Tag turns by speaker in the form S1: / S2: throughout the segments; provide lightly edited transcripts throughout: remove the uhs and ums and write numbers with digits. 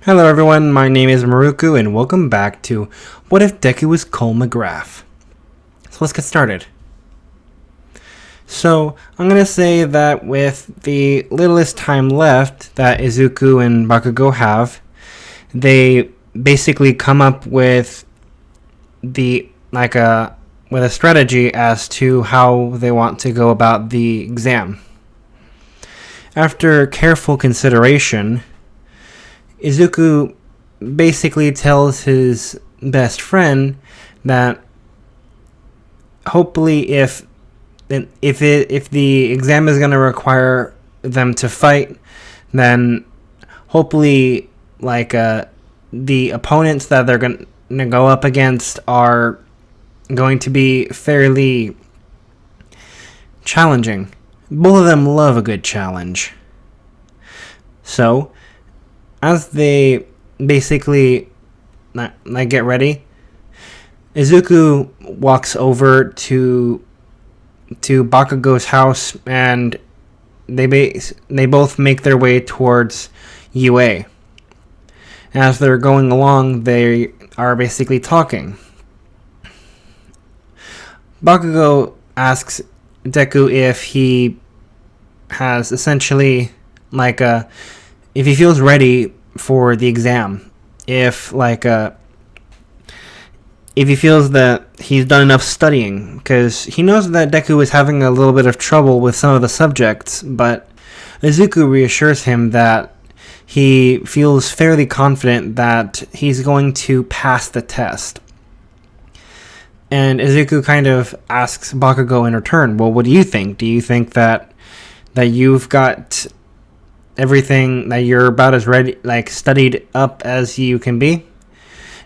S1: Hello everyone, my name is Maruku and welcome back to What If Deku Was Cole McGrath? So let's get started. So I'm going to say that with the littlest time left that Izuku and Bakugo have, they basically come up with a strategy as to how they want to go about the exam. After careful consideration, Izuku basically tells his best friend that hopefully if the exam is going to require them to fight, then hopefully the opponents that they're going to go up against are going to be fairly challenging. Both of them love a good challenge. So as they basically get ready, Izuku walks over to Bakugo's house, and they both make their way towards UA. As they're going along, they are basically talking. Bakugo asks Deku if he has essentially if he feels ready for the exam, if he feels that he's done enough studying, because he knows that Deku is having a little bit of trouble with some of the subjects, but Izuku reassures him that he feels fairly confident that he's going to pass the test. And Izuku kind of asks Bakugo in return, well, what do you think? Do you think that you've got everything, that you're about as ready, studied up as you can be?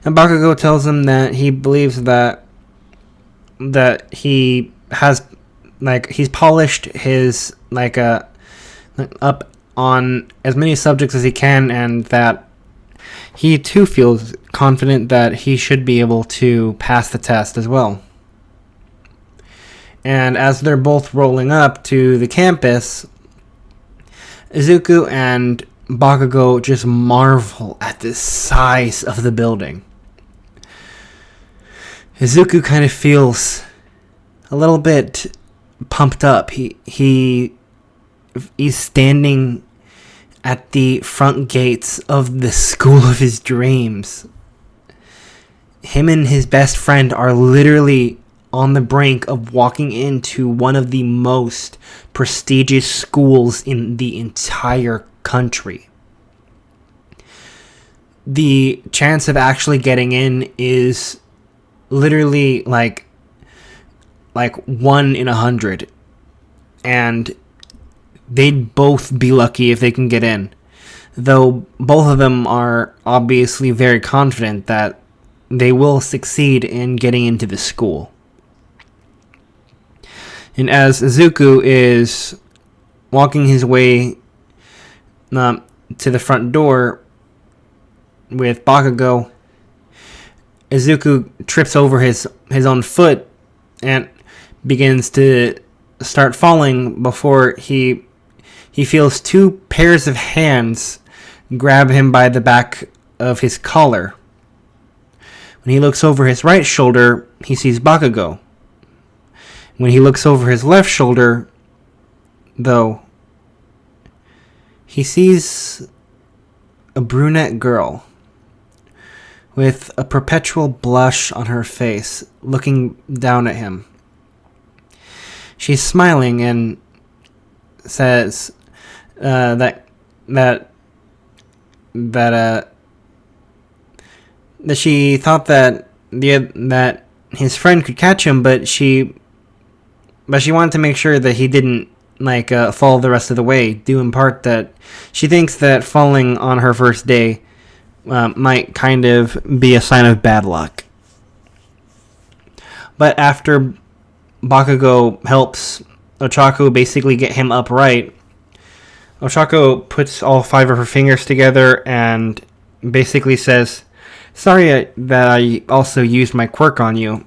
S1: And Bakugo tells him that he believes that he has he's polished his up on as many subjects as he can, and that he too feels confident that he should be able to pass the test as well. And as they're both rolling up to the campus, Izuku and Bakugo just marvel at the size of the building. Izuku kind of feels a little bit pumped up. He's standing at the front gates of the school of his dreams. Him and his best friend are literally on the brink of walking into one of the most prestigious schools in the entire country. The chance of actually getting in is literally like 1 in 100, and they'd both be lucky if they can get in, though both of them are obviously very confident that they will succeed in getting into the school. And as Izuku is walking his way to the front door with Bakugo, Izuku trips over his own foot and begins to start falling before he feels two pairs of hands grab him by the back of his collar. When he looks over his right shoulder, he sees Bakugo. When he looks over his left shoulder, though, he sees a brunette girl with a perpetual blush on her face, looking down at him. She's smiling and says that she thought that his friend could catch him, but she wanted to make sure that he didn't fall the rest of the way, due in part that she thinks that falling on her first day might kind of be a sign of bad luck. But after Bakugo helps Ochako basically get him upright, Ochako puts all 5 of her fingers together and basically says, "Sorry that I also used my quirk on you.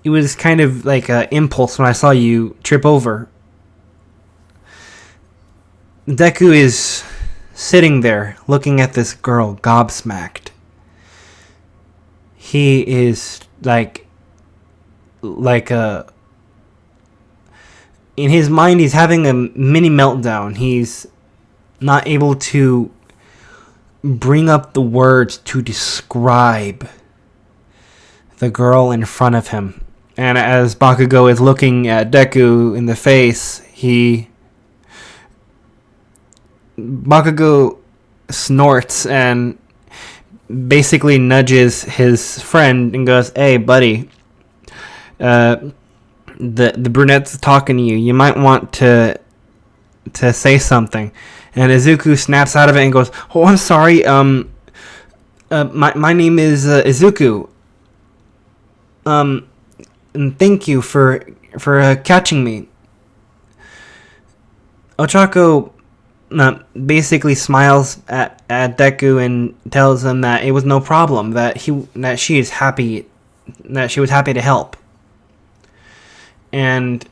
S1: It was kind of like an impulse when I saw you trip over." Deku is sitting there looking at this girl, gobsmacked. He is like a... In his mind, he's having a mini meltdown. He's not able to bring up the words to describe the girl in front of him. And as Bakugo is looking at Deku in the face, Bakugo snorts and basically nudges his friend and goes, "Hey, buddy, the brunette's talking to you. You might want to say something." And Izuku snaps out of it and goes, "Oh, I'm sorry. My name is Izuku. And thank you for catching me." Ochako basically smiles at Deku and tells him that it was no problem, that she was happy to help. And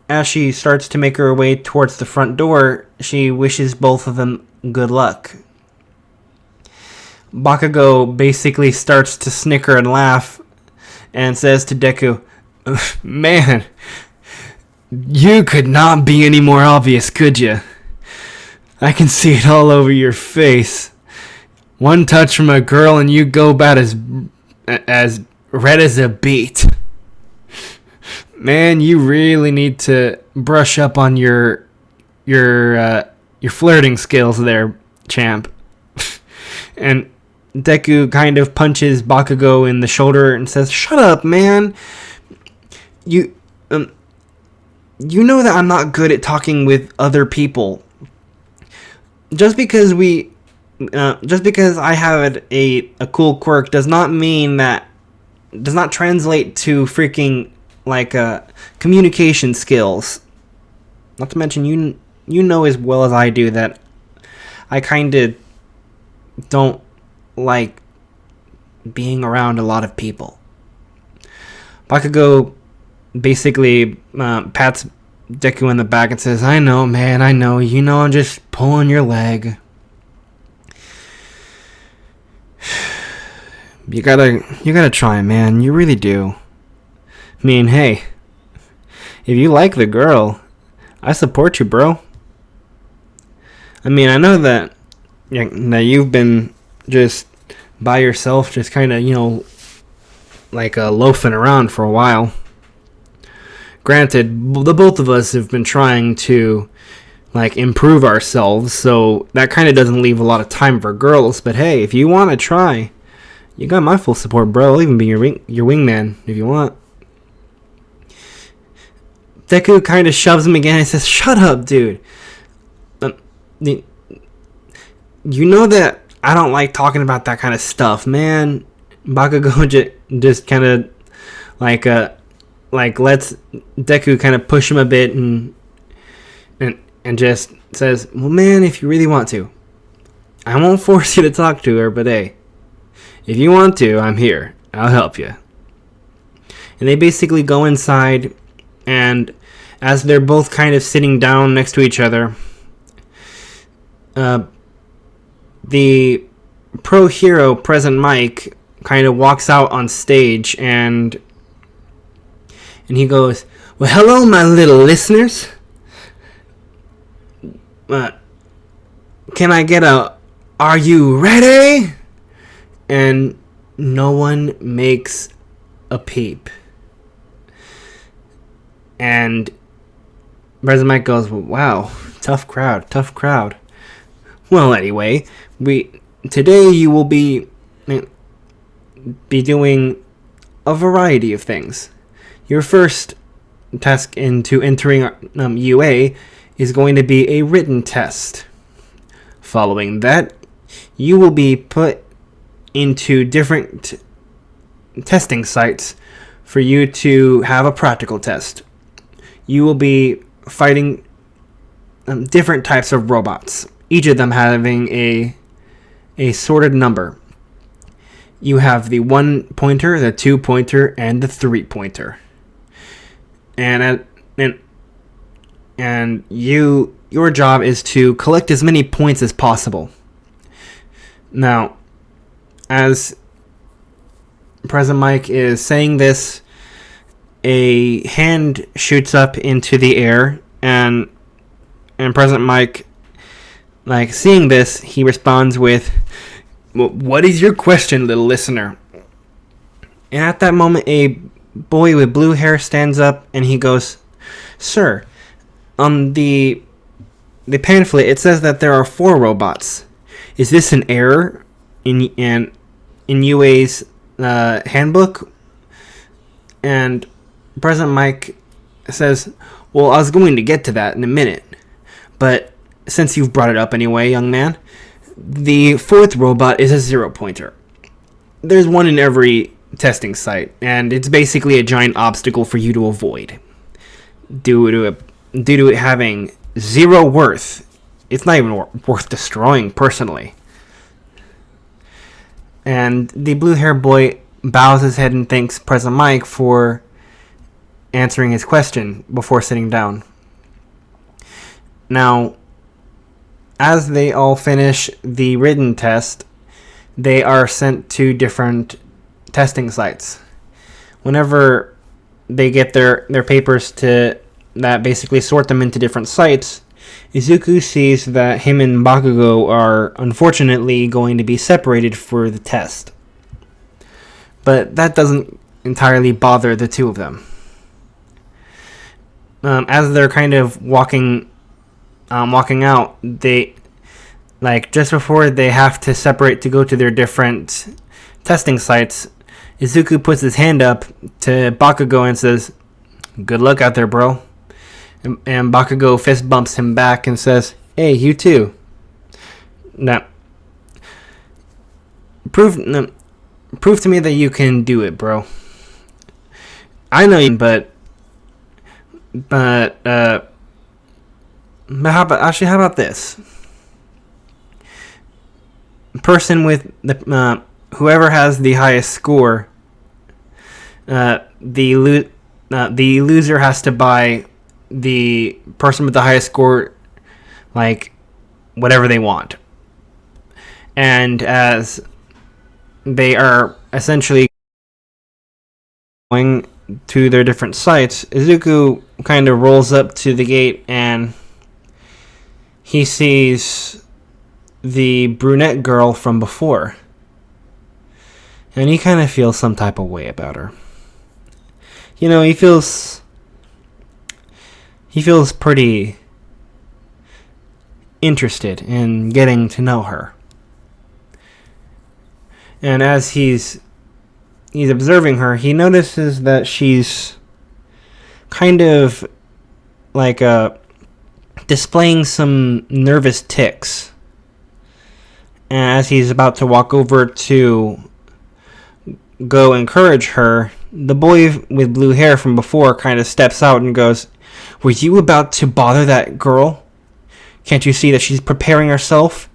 S1: as she starts to make her way towards the front door, she wishes both of them good luck. Bakugo basically starts to snicker and laugh and says to Deku, "Man, you could not be any more obvious, could you? I can see it all over your face. One touch from a girl and you go about as red as a beet. Man, you really need to brush up on your flirting skills there, champ." And Deku kind of punches Bakugo in the shoulder and says, "Shut up, man. You know that I'm not good at talking with other people. Just because I have a cool quirk does not translate to freaking communication skills. Not to mention, you know as well as I do that I kind of don't like being around a lot of people." Bakugo basically pats Deku in the back and says, "I know, man, I know. You know I'm just pulling your leg. You gotta try, man. You really do. I mean, hey, if you like the girl, I support you, bro. I mean, I know that you've been just by yourself, just kind of, loafing around for a while. Granted, the both of us have been trying to, improve ourselves, so that kind of doesn't leave a lot of time for girls. But hey, if you want to try, you got my full support, bro. I'll even be your wingman if you want." Deku kind of shoves him again and says, "Shut up, dude. You know that I don't like talking about that kind of stuff, man." Bakugo just kind of lets Deku kind of push him a bit and just says, "Well, man, if you really want to, I won't force you to talk to her, but hey, if you want to, I'm here. I'll help you." And they basically go inside, and as they're both kind of sitting down next to each other, the pro hero Present Mike kind of walks out on stage and he goes, "Well, hello, my little listeners. Can I get a, are you ready?" And no one makes a peep. And Present Mike goes, "Wow, tough crowd. Well, anyway, today you will be doing a variety of things. Your first task into entering UA is going to be a written test. Following that, you will be put into different testing sites for you to have a practical test. You will be fighting different types of robots, each of them having a sorted number. You have the 1-pointer, the 2-pointer, and the 3-pointer. And you your job is to collect as many points as possible. Now, as President Mike is saying this, a hand shoots up into the air, and President Mike, like, seeing this, he responds with, "What is your question, little listener?" And at that moment, a boy with blue hair stands up, and he goes, "Sir, on the pamphlet, it says that there are 4 robots. Is this an error in UA's handbook?" And President Mike says, "Well, I was going to get to that in a minute, but since you've brought it up anyway, young man, the 4th robot is a 0-pointer. There's one in every testing site, and it's basically a giant obstacle for you to avoid. Due to it having 0 worth, it's not even worth destroying, personally." And the blue-haired boy bows his head and thanks President Mike for answering his question before sitting down. Now, as they all finish the written test, they are sent to different testing sites. Whenever they get their papers to that basically sort them into different sites, Izuku sees that him and Bakugo are unfortunately going to be separated for the test. But that doesn't entirely bother the two of them. As they're kind of walking out, they, like, just before they have to separate to go to their different testing sites, Izuku puts his hand up to Bakugo and says, "Good luck out there, bro." And Bakugo fist bumps him back and says, "Hey, you too. Now, prove to me that you can do it, bro. I know you, but how about this? Person with the whoever has the highest score, the loser has to buy the person with the highest score, like, whatever they want." And as they are essentially going to their different sites, Izuku kind of rolls up to the gate and he sees the brunette girl from before. And he kind of feels some type of way about her. You know, he feels pretty interested in getting to know her. And as he's observing her, he notices that she's kind of like displaying some nervous tics. And as he's about to walk over to go encourage her, the boy with blue hair from before kind of steps out and goes, "Were you about to bother that girl? Can't you see that she's preparing herself?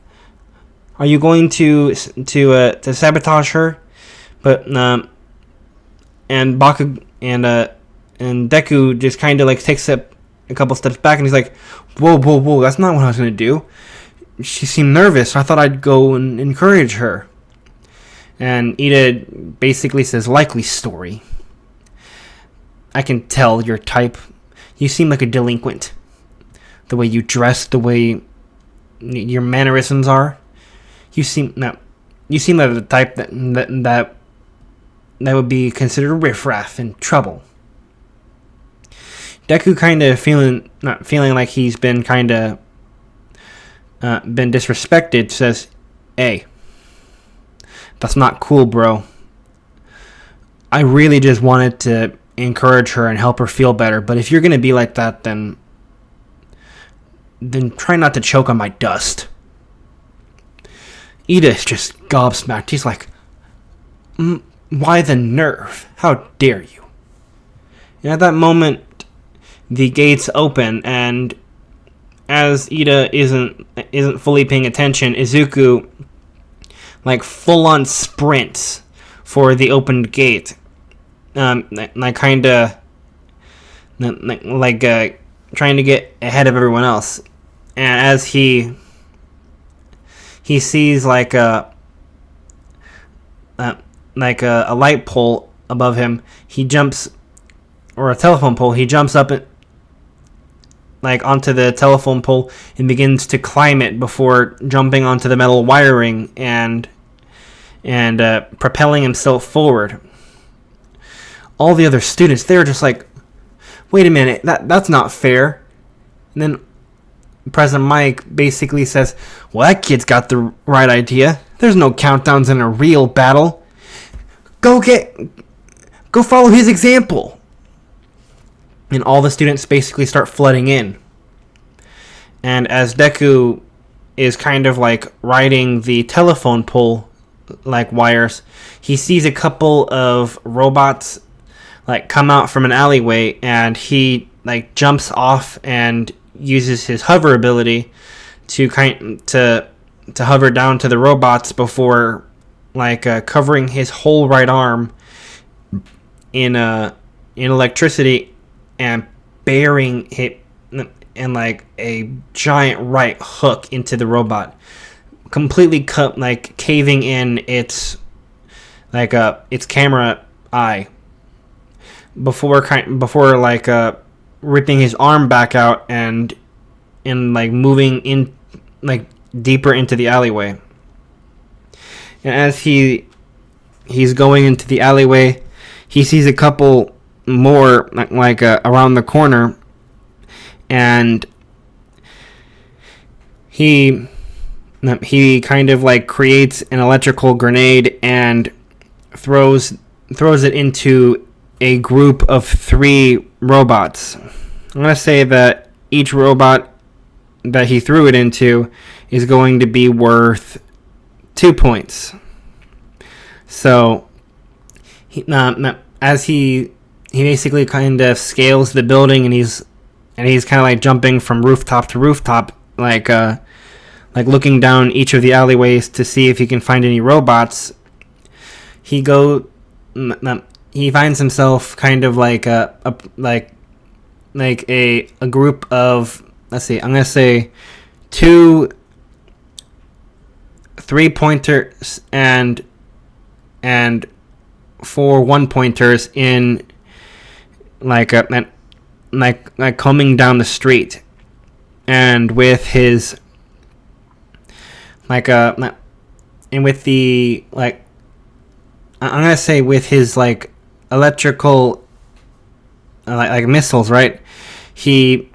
S1: Are you going to sabotage her?" But and Baku and Deku just kind of like takes a couple steps back and he's like, whoa, that's not what I was gonna do. She seemed nervous, so I thought I'd go and encourage her. And Ida basically says, "Likely story. I can tell your type. You seem like a delinquent. The way you dress, the way your mannerisms are. You seem like the type that would be considered riffraff and trouble." Deku kind of feeling like he's been kind of been disrespected, says, "Hey, that's not cool, bro. I really just wanted to encourage her and help her feel better, but if you're gonna be like that, then try not to choke on my dust." Ida is just gobsmacked. He's like, "Why the nerve? How dare you?" And at that moment, the gates open, and as Ida isn't fully paying attention, Izuku, like, full on sprints for the opened gate, like kind of like trying to get ahead of everyone else. and as he sees like a light pole above him, he jumps, or a telephone pole. He jumps up onto the telephone pole and begins to climb it before jumping onto the metal wiring and propelling himself forward. All the other students, they're just like, wait a minute, that's not fair. And then President Mike basically says, well, that kid's got the right idea. There's no countdowns in a real battle. Go follow his example. And all the students basically start flooding in. And as Deku is kind of like riding the telephone pole like wires, he sees a couple of robots like come out from an alleyway, and he like jumps off and uses his hover ability to hover down to the robots before covering his whole right arm in electricity and burying it in like a giant right hook into the robot, completely caving in its camera eye before ripping his arm back out and moving in deeper into the alleyway. And as he's going into the alleyway, he sees a couple more around the corner, and he kind of creates an electrical grenade and throws it into a group of 3 robots. I'm going to say that each robot that he threw it into is going to be worth 2 points. So as he basically kind of scales the building, and he's kind of jumping from rooftop to rooftop, looking down each of the alleyways to see if he can find any robots. He finds himself kind of a group of, let's see, I'm gonna say 2 3-pointers and 4 1-pointers in coming down the street, and with his and with the I'm gonna say with his electrical missiles, right? He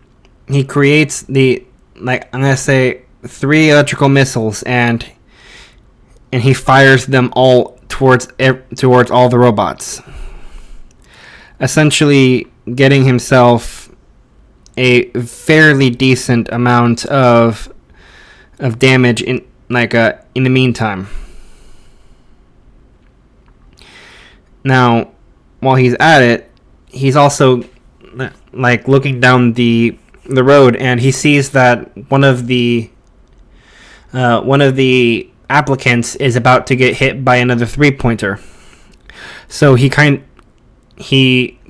S1: creates the I'm gonna say 3 electrical missiles, and he fires them all towards all the robots, essentially getting himself a fairly decent amount of damage in the meantime. Now, while he's at it, he's also looking down the road, and he sees that one of the applicants is about to get hit by another 3-pointer. So he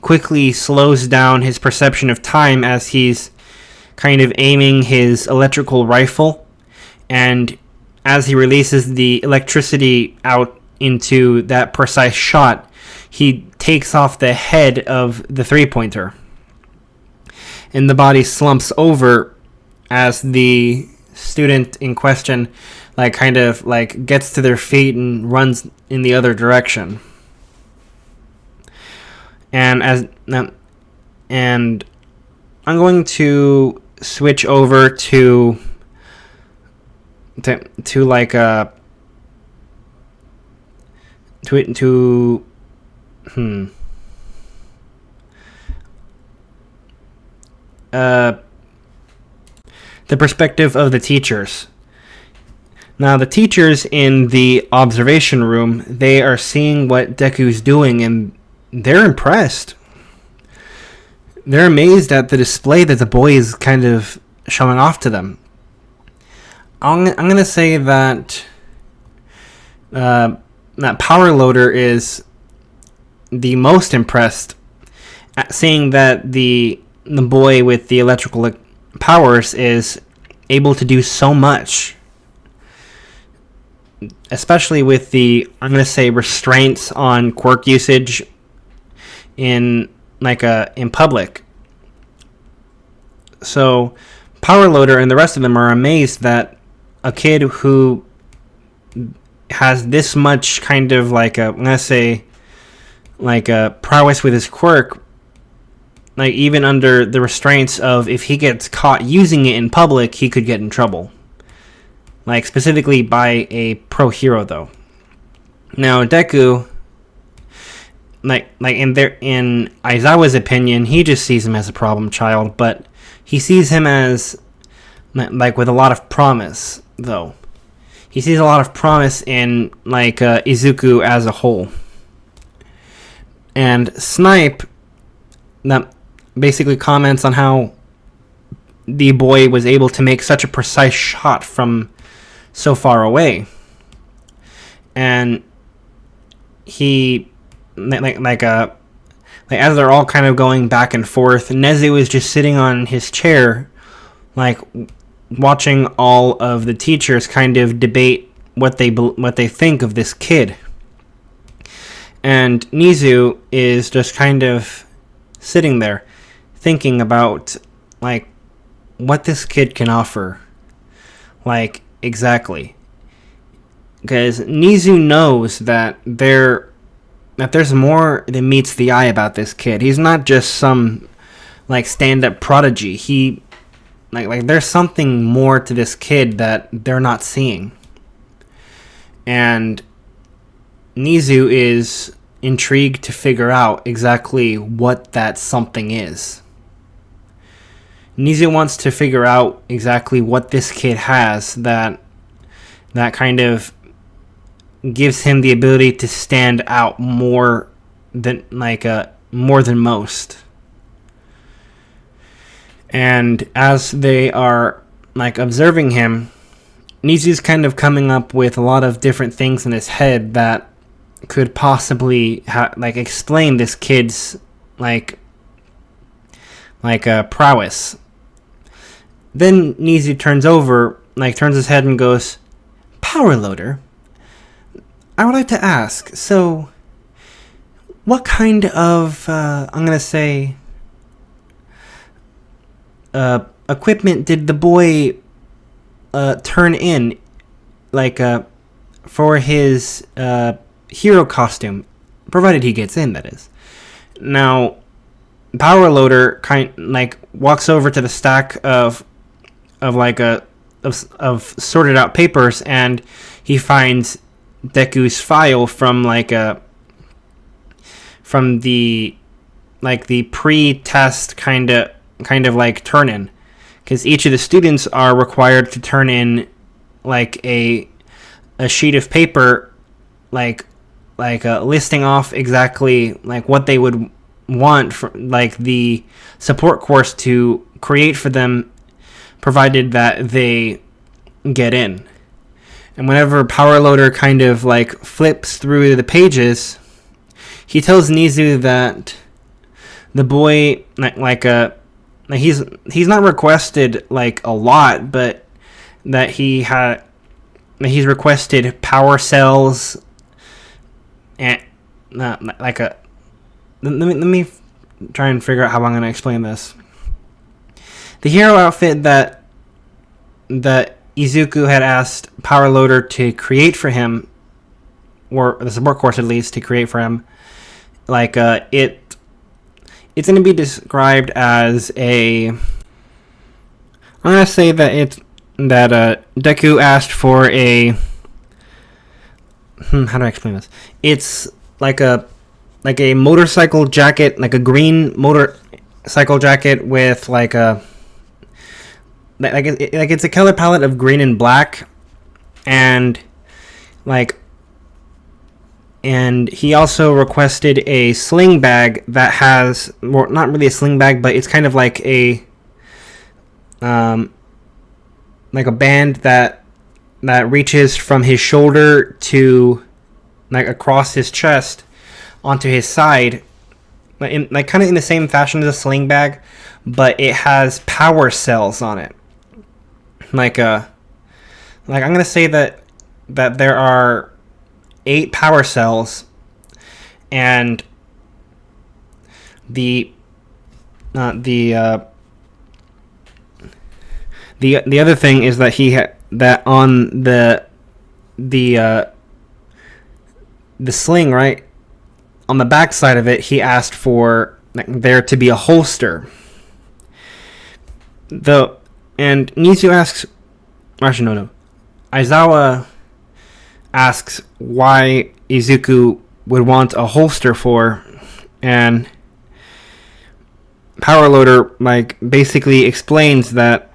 S1: quickly slows down his perception of time as he's kind of aiming his electrical rifle, and as he releases the electricity out into that precise shot, he takes off the head of the 3-pointer, and the body slumps over as the student in question gets to their feet and runs in the other direction. And I'm going to switch over to the perspective of the teachers. Now, the teachers in the observation room, they are seeing what Deku's doing, and they're impressed. They're amazed at the display that the boy is kind of showing off to them. I'm going to say that that Power Loader is the most impressed at seeing that the boy with the electrical powers is able to do so much, especially with the, I'm going to say, restraints on quirk usage in in public. So Power Loader and the rest of them are amazed that a kid who has this much kind of I'm going to say, a prowess with his quirk, even under the restraints of if he gets caught using it in public, he could get in trouble. Specifically by a pro hero, though. Now, Deku, in Aizawa's opinion, he just sees him as a problem child, but he sees him as, with a lot of promise, though. He sees a lot of promise in, Izuku as a whole. And Snipe, that basically comments on how the boy was able to make such a precise shot from so far away. And he, as they're all kind of going back and forth, Nezu is just sitting on his chair, watching all of the teachers kind of debate what they think of this kid. And Nizu is just kind of sitting there thinking about what this kid can offer. Exactly. Because Nizu knows that there's more than meets the eye about this kid. He's not just some stand-up prodigy. He there's something more to this kid that they're not seeing. And Nizu is intrigued to figure out exactly what that something is. Nizu wants to figure out exactly what this kid has that kind of gives him the ability to stand out more than most. And as they are observing him, Nizu's kind of coming up with a lot of different things in his head that could possibly explain this kid's prowess. Then Nizu turns his head and goes, "Power Loader, I would like to ask, so what kind of I'm gonna say equipment did the boy turn in for his hero costume, provided he gets in, that is?" Now, Power Loader walks over to the stack of sorted out papers, and he finds Deku's file from the pre-test kind of turn-in, because each of the students are required to turn in a sheet of paper listing off exactly what they would want for the support course to create for them, provided that they get in. And whenever Power Loader kind of flips through the pages, he tells Nizu that the boy he's not requested a lot, but that he's requested power cells and let me try and figure out how I'm going to explain this. The hero outfit that Izuku had asked Power Loader to create for him, or the support course at least to create for him, it's going to be described as I'm going to say that Deku asked for a how do I explain this? It's like a motorcycle jacket, a green motorcycle jacket with it's a color palette of green and black, and he also requested a sling bag that has, well, not really a sling bag, but it's kind of like a band that reaches from his shoulder to across his chest onto his side, kind of in the same fashion as a sling bag, but it has power cells on it. like I'm gonna say that there are 8 power cells, and the other thing is that that on the sling, right, on the back side of it, he asked for there to be a holster. And Nizu asks, actually no, Aizawa asks why Izuku would want a holster for, and Power Loader basically explains that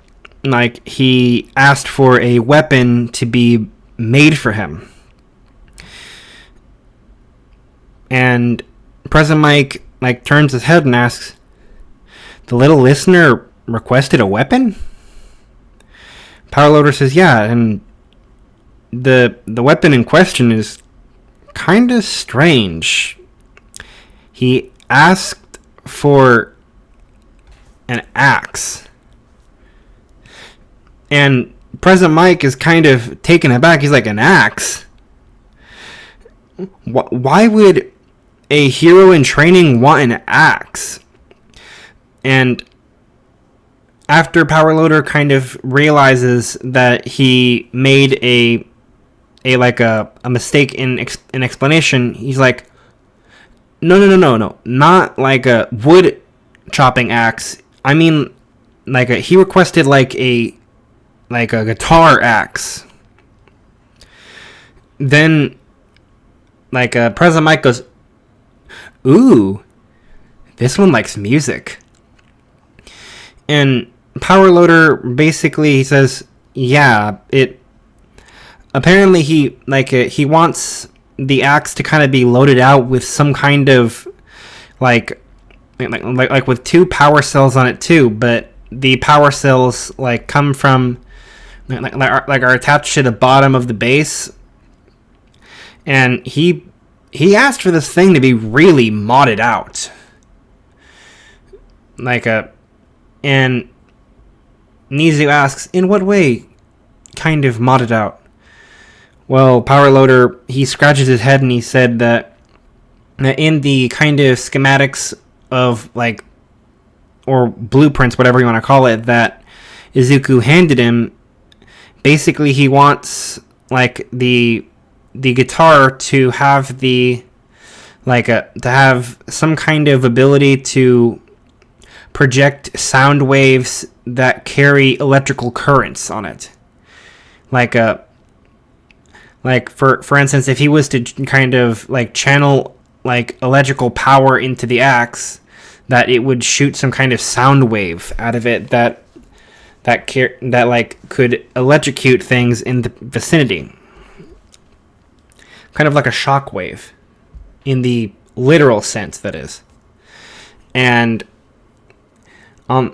S1: he asked for a weapon to be made for him. And President Mike turns his head and asks, "The little listener requested a weapon?" Power Loader says, "Yeah, and the weapon in question is kind of strange. He asked for an axe." And President Mike is kind of taken aback. He's like, "An axe? Why would a hero in training want an axe?" And after Power Loader kind of realizes that he made a mistake in explanation, he's like, no, not like a wood chopping axe. I mean, he requested a guitar axe. Then President Mike goes, "Ooh, this one likes music." And Power Loader basically says, "Yeah, it apparently he wants the axe to kind of be loaded out with some kind of like with 2 power cells on it too, but the power cells come from are attached to the bottom of the base." And he asked for this thing to be really modded out, and Nizu asks, "In what way kind of modded out?" Well, Power Loader, he scratches his head and he said that in the kind of schematics of or blueprints, whatever you want to call it, that Izuku handed him, basically he wants the guitar to have to have some kind of ability to project sound waves that carry electrical currents on it. For instance, if he was to kind of channel electrical power into the axe, that it would shoot some kind of sound wave out of it that could electrocute things in the vicinity. Kind of like a shock wave, in the literal sense, that is. And and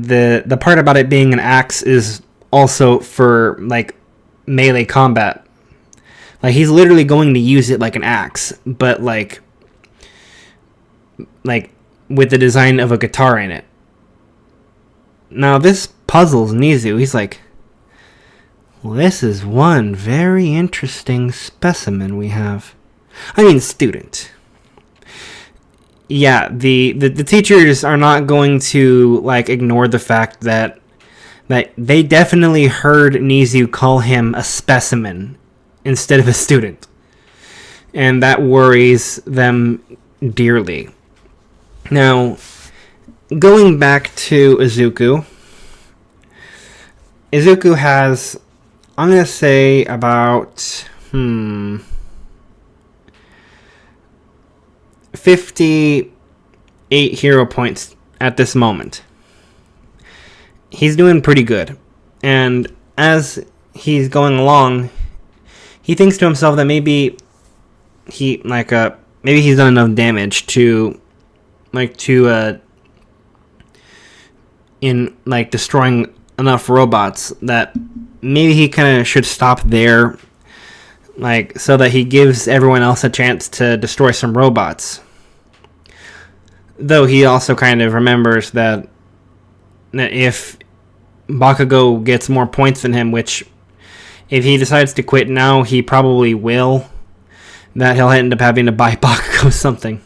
S1: the part about it being an axe is also for melee combat. He's literally going to use it like an axe, but with the design of a guitar in it. Now this puzzles Nizu. He's like, "Well, this is one very interesting specimen we have." I mean, student. Yeah, the teachers are not going to ignore the fact that they definitely heard Nizu call him a specimen instead of a student, and that worries them dearly. Now, going back to Izuku has, I'm going to say, about 58 hero points at this moment. He's doing pretty good. And as he's going along, he thinks to himself that maybe he's done enough damage in destroying enough robots that maybe he kind of should stop there, so that he gives everyone else a chance to destroy some robots. Though he also kind of remembers that if Bakugo gets more points than him, which if he decides to quit now, he probably will, that he'll end up having to buy Bakugo something.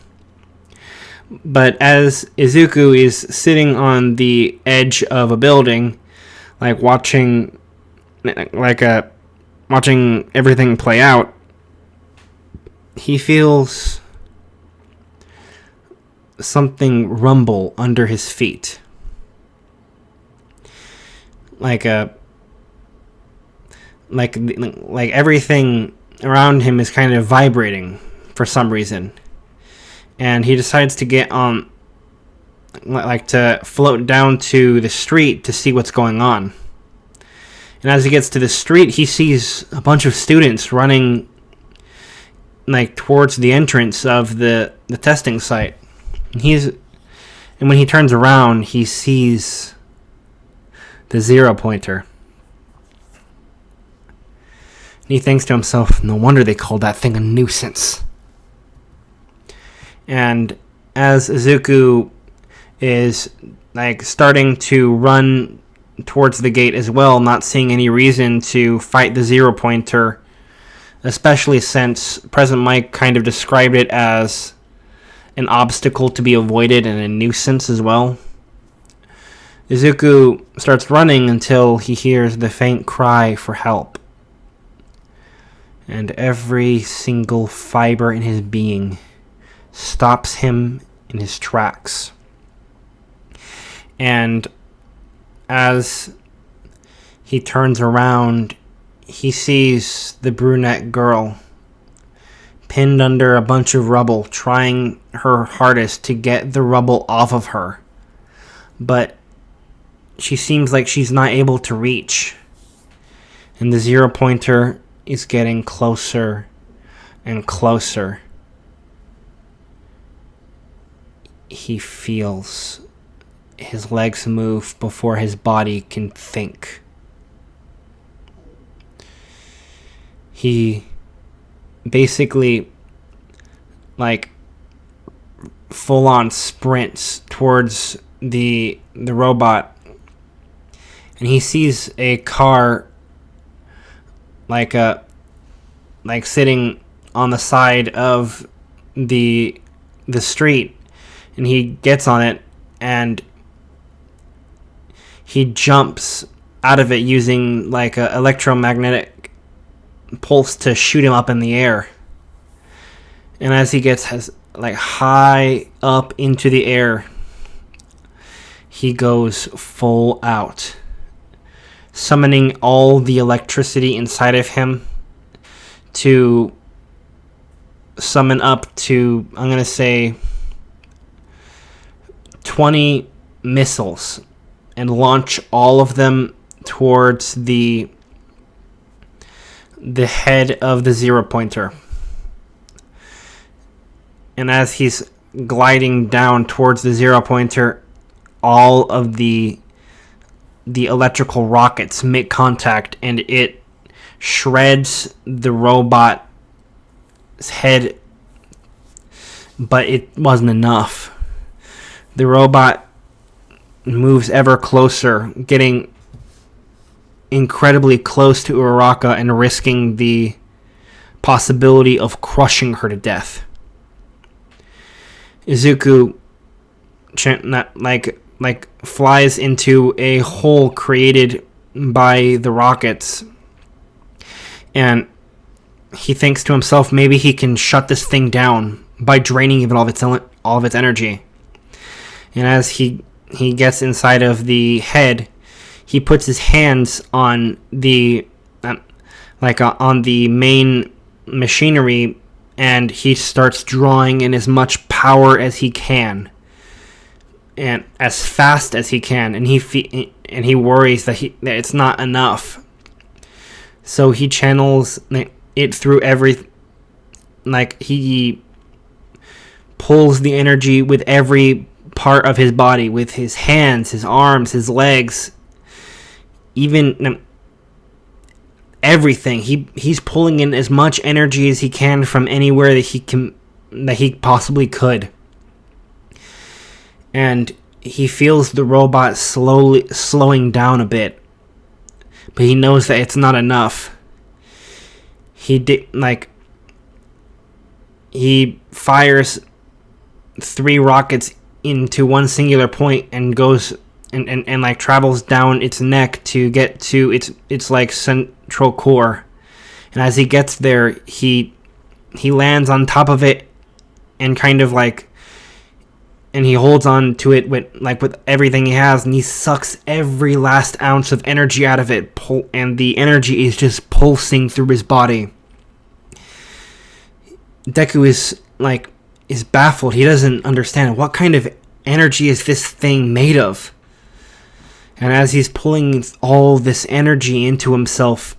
S1: But as Izuku is sitting on the edge of a building, like watching everything play out, he feels something rumble under his feet. Like everything around him is kind of vibrating for some reason. And he decides to get on, to float down to the street to see what's going on. And as he gets to the street, he sees a bunch of students running towards the entrance of the testing site. And when he turns around, he sees the 0 pointer. And he thinks to himself, no wonder they called that thing a nuisance. And as Izuku is starting to run towards the gate as well, not seeing any reason to fight the 0 pointer, especially since President Mike kind of described it as an obstacle to be avoided and a nuisance as well, Izuku starts running until he hears the faint cry for help. And every single fiber in his being stops him in his tracks. And as he turns around, he sees the brunette girl pinned under a bunch of rubble, trying her hardest to get the rubble off of her. But she seems like she's not able to reach. And the 0 pointer is getting closer and closer. He feels his legs move before his body can think. He basically full on sprints towards the robot, and he sees a car sitting on the side of the street, and he gets on it and he jumps out of it using a electromagnetic pulse to shoot him up in the air. And as he gets high up into the air, he goes full out, summoning all the electricity inside of him to summon up to, I'm going to say, 20 missiles and launch all of them towards the head of the 0 pointer. And as he's gliding down towards the 0 pointer, all of the electrical rockets make contact, and it shreds the robot's head. But it wasn't enough. The robot moves ever closer, getting incredibly close to Uraraka and risking the possibility of crushing her to death. Izuku flies into a hole created by the rockets, and he thinks to himself, maybe he can shut this thing down by draining it all of its energy. And as he gets inside of the head, he puts his hands on the on the main machinery, and he starts drawing in as much power as he can and as fast as he can, and he worries that it's not enough. So he channels it through he pulls the energy with every part of his body, with his hands, his arms, his legs, even everything. He's pulling in as much energy as he can from anywhere that he possibly could. And he feels the robot slowing down a bit, but he knows that it's not enough. He fires 3 rockets into one singular point and goes and like travels down its neck to get to its like central core. And as he gets there, he lands on top of it and kind of like, and he holds on to it with everything he has, and he sucks every last ounce of energy out of it, and the energy is just pulsing through his body. Deku is baffled. He doesn't understand what kind of energy is this thing made of. And as he's pulling all this energy into himself,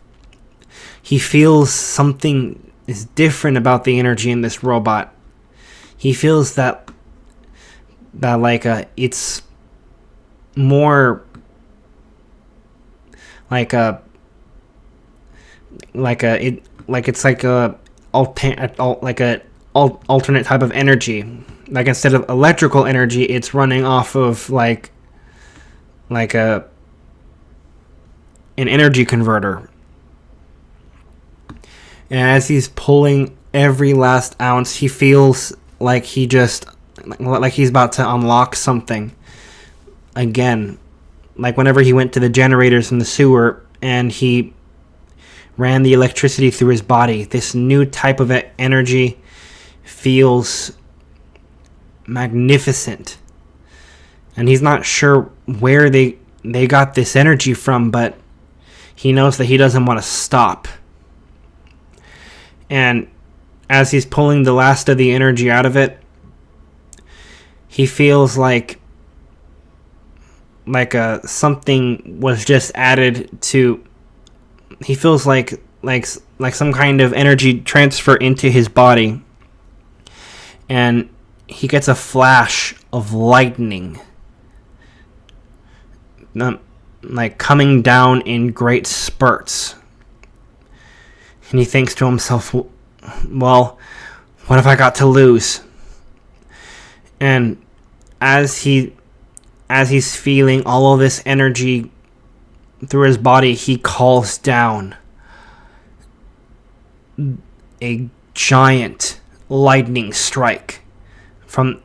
S1: he feels something is different about the energy in this robot. He feels that like it's more like a alternate type of energy. Like instead of electrical energy, it's running off of like an energy converter. And as he's pulling every last ounce, he feels like he's about to unlock something again. Like whenever he went to the generators in the sewer and he ran the electricity through his body, this new type of energy feels magnificent. And he's not sure where they got this energy from, but he knows that he doesn't want to stop. And as he's pulling the last of the energy out of it, he feels like something was just added to. He feels like some kind of energy transfer into his body, and he gets a flash of lightning, like coming down in great spurts. And he thinks to himself, well, what have I got to lose? And as he's feeling all of this energy through his body, he calls down a giant lightning strike from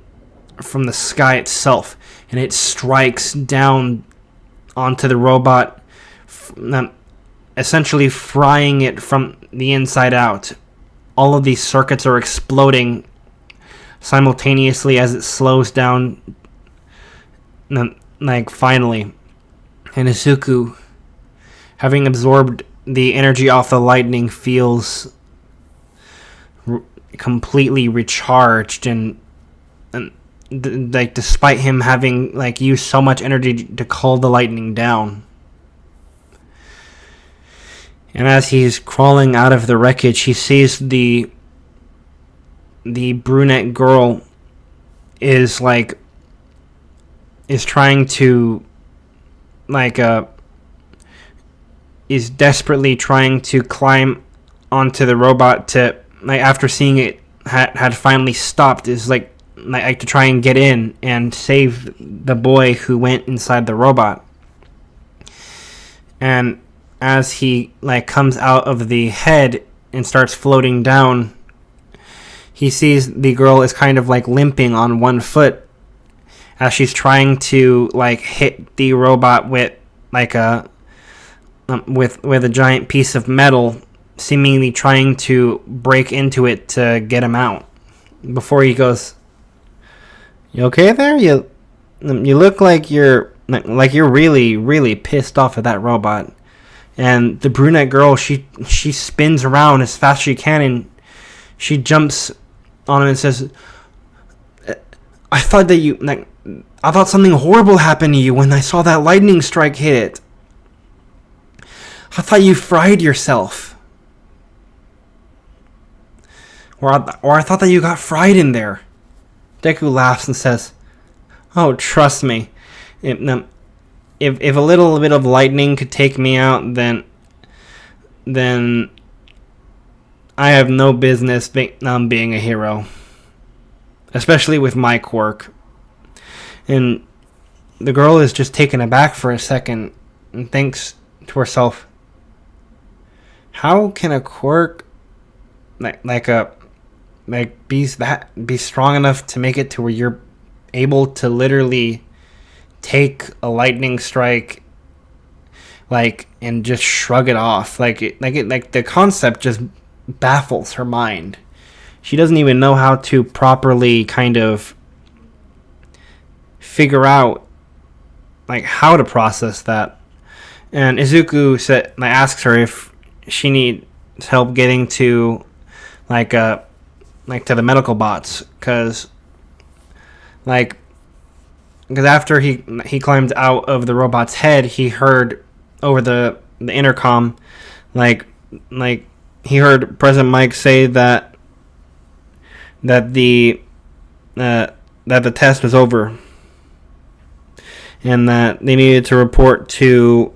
S1: the sky itself, and it strikes down onto the robot, essentially frying it from the inside out. All of these circuits are exploding simultaneously as it slows down, finally. And Izuku, having absorbed the energy off the lightning, feels completely recharged, and despite him having used so much energy to call the lightning down. And as he's crawling out of the wreckage, he sees the brunette girl is trying to is desperately trying to climb onto the robot to, after seeing it had finally stopped, is to try and get in and save the boy who went inside the robot. And as he comes out of the head and starts floating down, he sees the girl is kind of limping on one foot as she's trying to hit the robot with with a giant piece of metal, seemingly trying to break into it to get him out. Before he goes, "You okay there? You look like you're really, really pissed off at that robot." And the brunette girl, she spins around as fast as she can, and she jumps on him and says, I thought something horrible happened to you when I saw that lightning strike hit it. I thought you fried yourself. Or I thought that you got fried in there." Deku laughs and says, "Oh, trust me. If a little bit of lightning could take me out, then I have no business being a hero. Especially with my quirk." And the girl is just taken aback for a second and thinks to herself, how can a quirk be strong enough to make it to where you're able to literally take a lightning strike and just shrug it off? The concept just baffles her mind. She doesn't even know how to properly kind of figure out how to process that. And Izuku asks her if she needs help getting to to the medical bots, because after he climbed out of the robot's head, he heard over the intercom he heard President Mike say that the test was over and that they needed to report to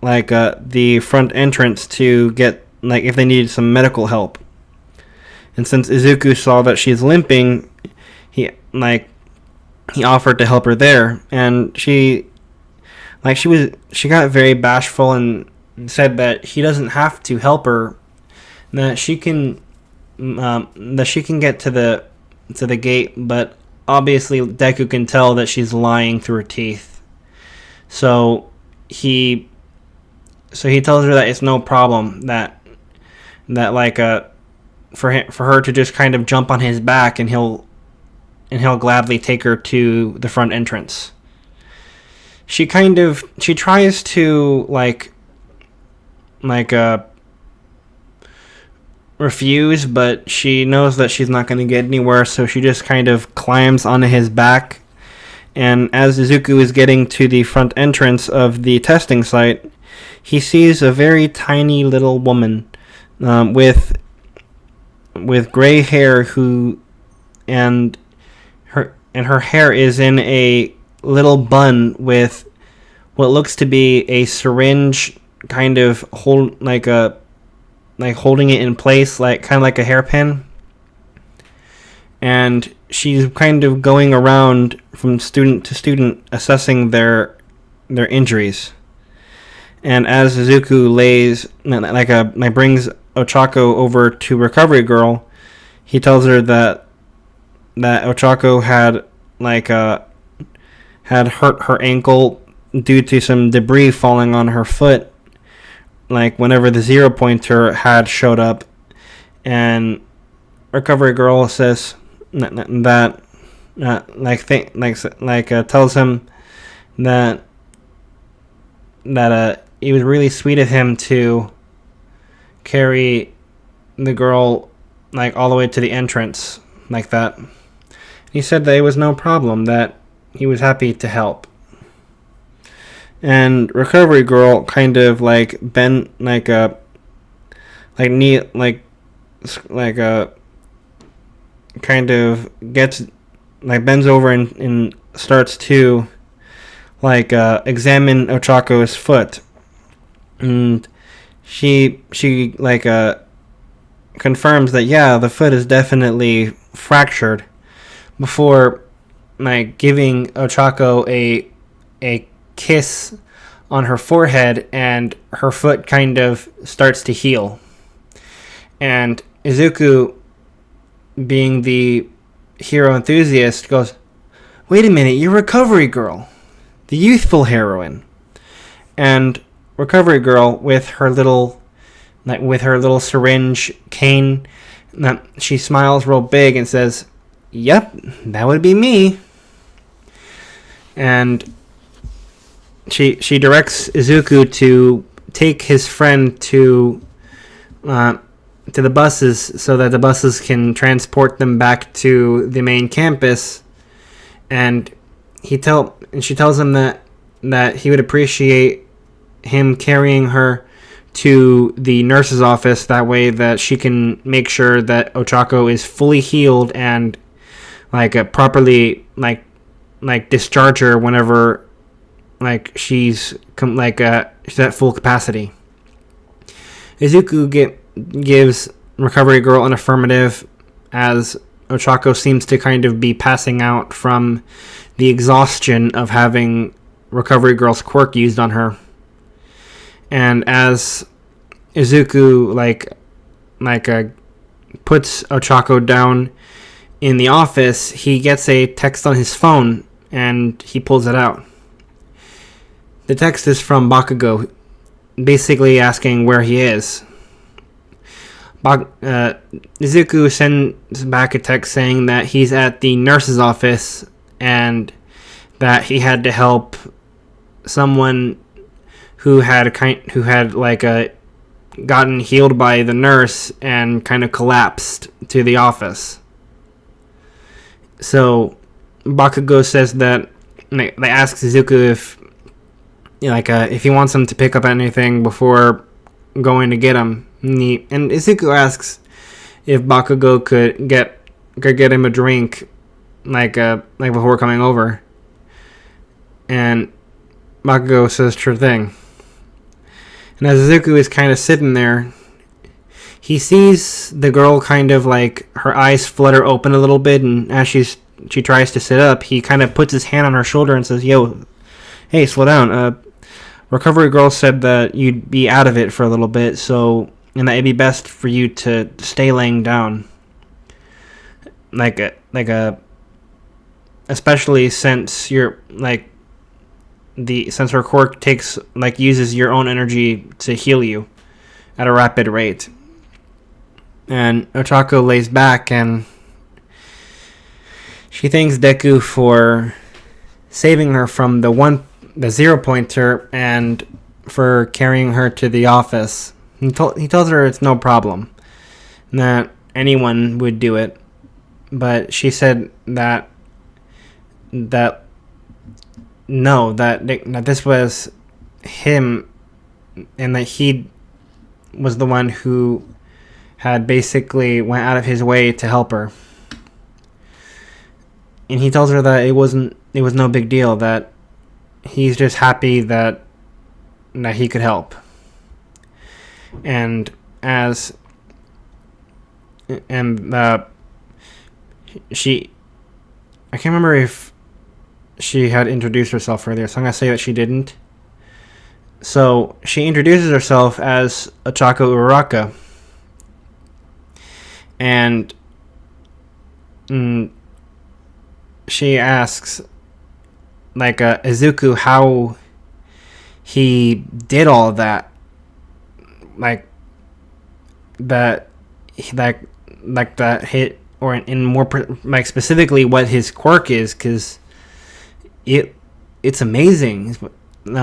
S1: the front entrance to get if they needed some medical help. And since Izuku saw that she's limping, he offered to help her there, and she got very bashful and said that he doesn't have to help her, that she can get to the gate, but obviously Deku can tell that she's lying through her teeth. So he tells her that it's no problem, that for her to just kind of jump on his back, and he'll gladly take her to the front entrance. She tries to refuse, but she knows that she's not going to get anywhere, so she just kind of climbs onto his back. And as Izuku is getting to the front entrance of the testing site, he sees a very tiny little woman with gray hair and her hair is in a little bun with what looks to be a syringe kind of holding it in place, kind of like a hairpin. And she's kind of going around from student to student assessing their injuries. And as Izuku brings Ochako over to Recovery Girl, he tells her that Ochako had hurt her ankle due to some debris falling on her foot, whenever the 0 pointer had showed up. And Recovery Girl says that tells him that it was really sweet of him to carry the girl all the way to the entrance like that. He said that it was no problem, that he was happy to help. And Recovery Girl kind of bend kind of gets bends over and starts to examine Ochako's foot. And she confirms that the foot is definitely fractured, before giving Ochako a kiss on her forehead, and her foot kind of starts to heal. And Izuku, being the hero enthusiast, goes, "Wait a minute, you're Recovery Girl, the youthful heroine." And Recovery Girl, with her little syringe cane, she smiles real big and says, "Yep, that would be me." And she directs Izuku to take his friend to the buses, so that the buses can transport them back to the main campus. And she tells him that he would appreciate him carrying her to the nurse's office, that way that she can make sure that Ochako is fully healed and properly discharge her whenever she's at full capacity. Izuku gives Recovery Girl an affirmative, as Ochako seems to kind of be passing out from the exhaustion of having Recovery Girl's quirk used on her. And as Izuku puts Ochako down in the office, he gets a text on his phone and he pulls it out. The text is from Bakugo, basically asking where he is. Izuku sends back a text saying that he's at the nurse's office and that he had to help someone who had gotten healed by the nurse and kind of collapsed to the office. So Bakugo says that they ask Izuku if he wants him to pick up anything before going to get him. And Izuku asks if Bakugo could get him a drink, like before coming over. And Bakugo says, "Sure thing." And as Izuku is kind of sitting there, he sees the girl kind of her eyes flutter open a little bit, and as she tries to sit up, he kind of puts his hand on her shoulder and says, "Yo, hey, slow down. Recovery Girl said that you'd be out of it for a little bit, and that it'd be best for you to stay laying down. Especially since you're since her quirk uses your own energy to heal you at a rapid rate." And Ochako lays back and she thanks Deku for saving her from the 0-pointer and for carrying her to the office. He tells her it's no problem, that anyone would do it, but she said that this was him, and that he was the one who had basically went out of his way to help her. And he tells her that it was no big deal, that he's just happy that he could help. And she, I can't remember if she had introduced herself earlier, so I'm going to say that she didn't. So she introduces herself as Ochako Uraraka. And she asks Izuku how he did all of that. That hit, or in more specifically what his quirk is, because it's amazing,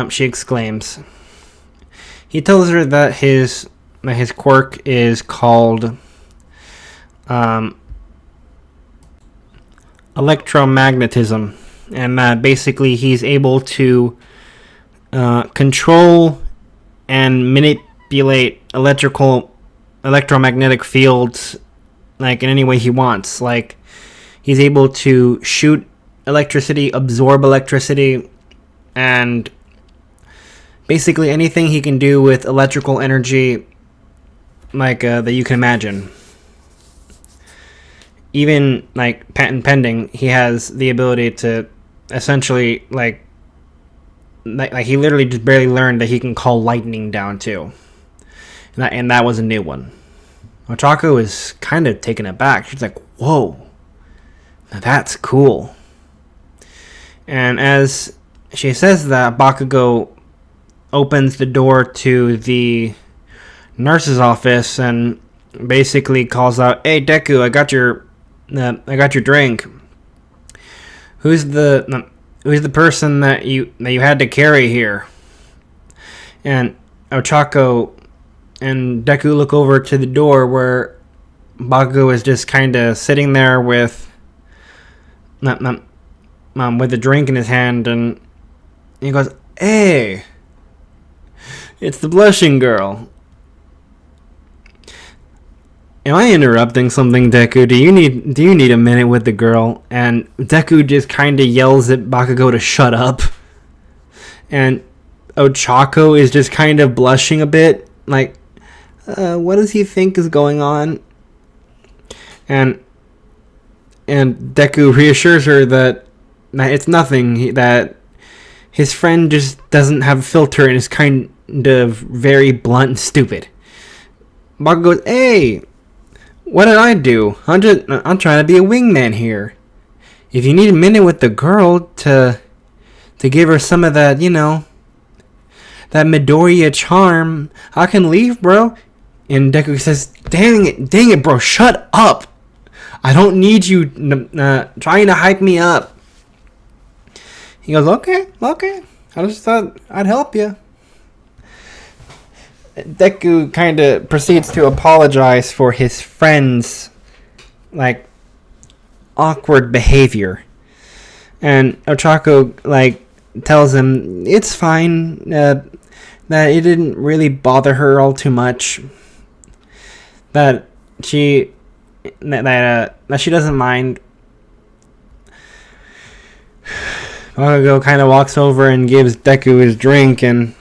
S1: she exclaims. He tells her that his quirk is called electromagnetism, and that basically he's able to control and manipulate electromagnetic fields in any way he wants. He's able to shoot electricity, absorb electricity, and basically anything he can do with electrical energy that you can imagine. Even patent pending, he has the ability to essentially he literally just barely learned that he can call lightning down too, and that was a new one. Ochako is kind of taken aback. She's like, "Whoa, now that's cool." And as she says that, Bakugo opens the door to the nurse's office and basically calls out, "Hey Deku, I got your drink. Who's the person that you had to carry here?" And Ochako and Deku look over to the door where Bakugo is just kind of sitting there with a drink in his hand, and he goes, "Hey, it's the blushing girl. Am I interrupting something, Deku? Do you need a minute with the girl?" And Deku just kind of yells at Bakugo to shut up. And Ochako is just kind of blushing a bit, what does he think is going on? And And Deku reassures her that it's nothing, that his friend just doesn't have a filter and is kind of very blunt and stupid. Bakugo goes, hey, what did I do? I'm trying to be a wingman here. If you need a minute with the girl to give her some of that, that Midoriya charm, I can leave, bro. And Deku says, dang it, bro, shut up. I don't need you trying to hype me up. He goes, okay. I just thought I'd help you. Deku kind of proceeds to apologize for his friend's, awkward behavior. And Ochako, tells him it's fine, that it didn't really bother her all too much. That she doesn't mind. Bakugo kind of walks over and gives Deku his drink, and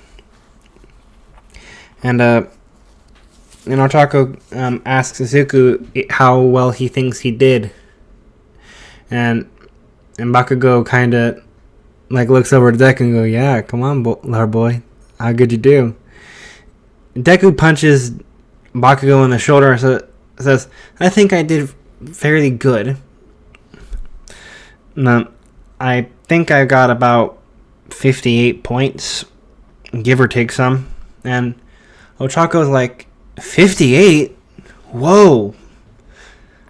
S1: Ochako asks Izuku how well he thinks he did, and Bakugo kind of looks over to Deku and goes, yeah, come on, our boy, how good you do. Deku punches Bakugo in the shoulder and says, I think I did fairly good. Now, I think I got about 58 points, give or take some. And Ochako's like, 58? Whoa.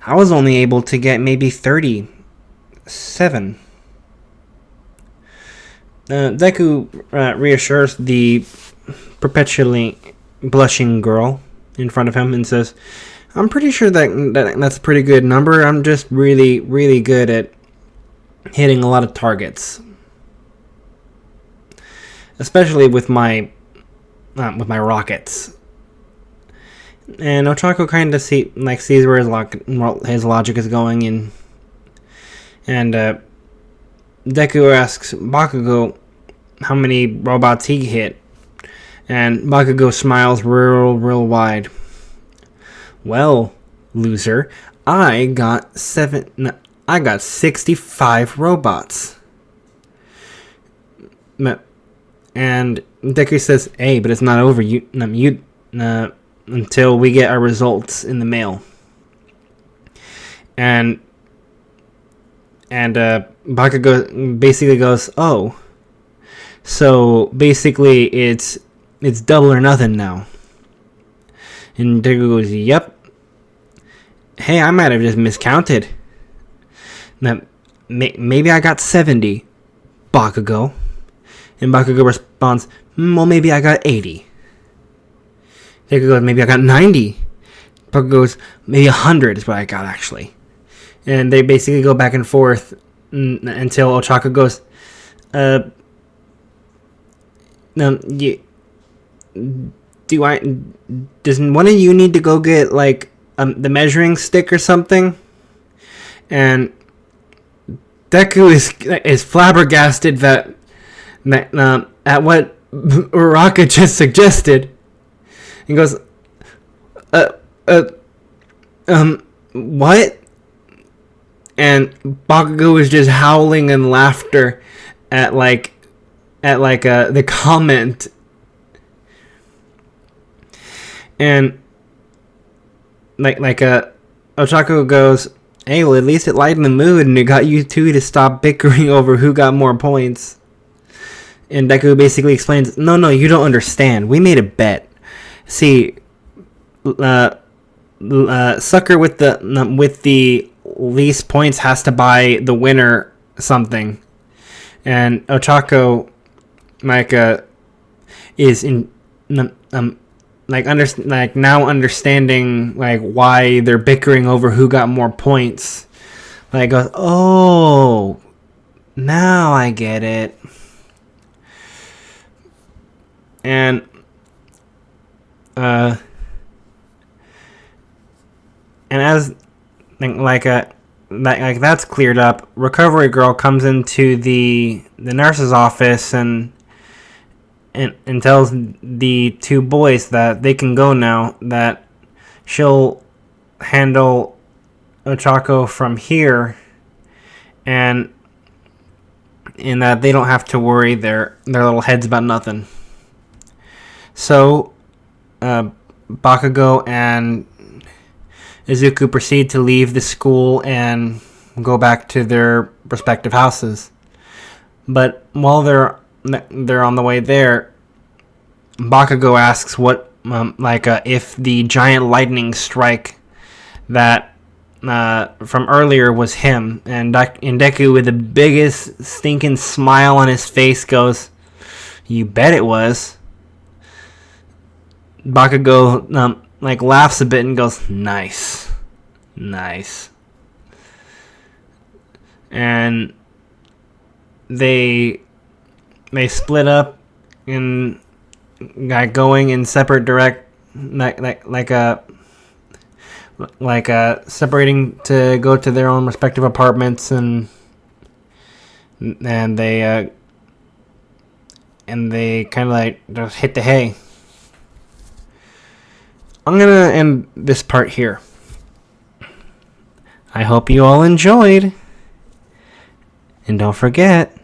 S1: I was only able to get maybe 37. Deku reassures the perpetually blushing girl in front of him and says, I'm pretty sure that's a pretty good number. I'm just really, really good at hitting a lot of targets, especially with my rockets. And Ochako kind of sees where his logic is going, and Deku asks Bakugo how many robots he hit, and Bakugo smiles real wide. Well, loser, I got 65 robots. And Deku says, hey, but it's not over until we get our results in the mail. And Bakugo basically goes, oh, so basically it's double or nothing now. And Deku goes, yep. Hey, I might have just miscounted. Now, maybe I got 70, Bakugo. And Bakugo responds, well, maybe I got 80. Deku goes, maybe I got 90. Bakugo goes, maybe 100 is what I got, actually. And they basically go back and forth until Ochako goes, does one of you need to go get, the measuring stick or something? And Deku is flabbergasted that at what Uraka just suggested. He goes, what? And Bakugo is just howling in laughter at the comment. And Ochako goes, hey, well, at least it lightened the mood and it got you two to stop bickering over who got more points. And Deku basically explains, no, you don't understand. We made a bet. See, sucker with the least points has to buy the winner something. And Ochako, is in now understanding why they're bickering over who got more points. Goes, oh, now I get it. And as that's cleared up, Recovery Girl comes into the nurse's office and tells the two boys that they can go now, that she'll handle Ochako from here, and in that they don't have to worry their little heads about nothing. So Bakugo and Izuku proceed to leave the school and go back to their respective houses. But while they're on the way there, Bakugo asks what if the giant lightning strike that from earlier was him, and Deku, with the biggest stinking smile on his face, goes, "You bet it was." Bakugo laughs a bit and goes, "Nice, nice." And they split up in going in separate separating to go to their own respective apartments, and they kind of just hit the hay. I'm gonna end this part here. I hope you all enjoyed, and don't forget,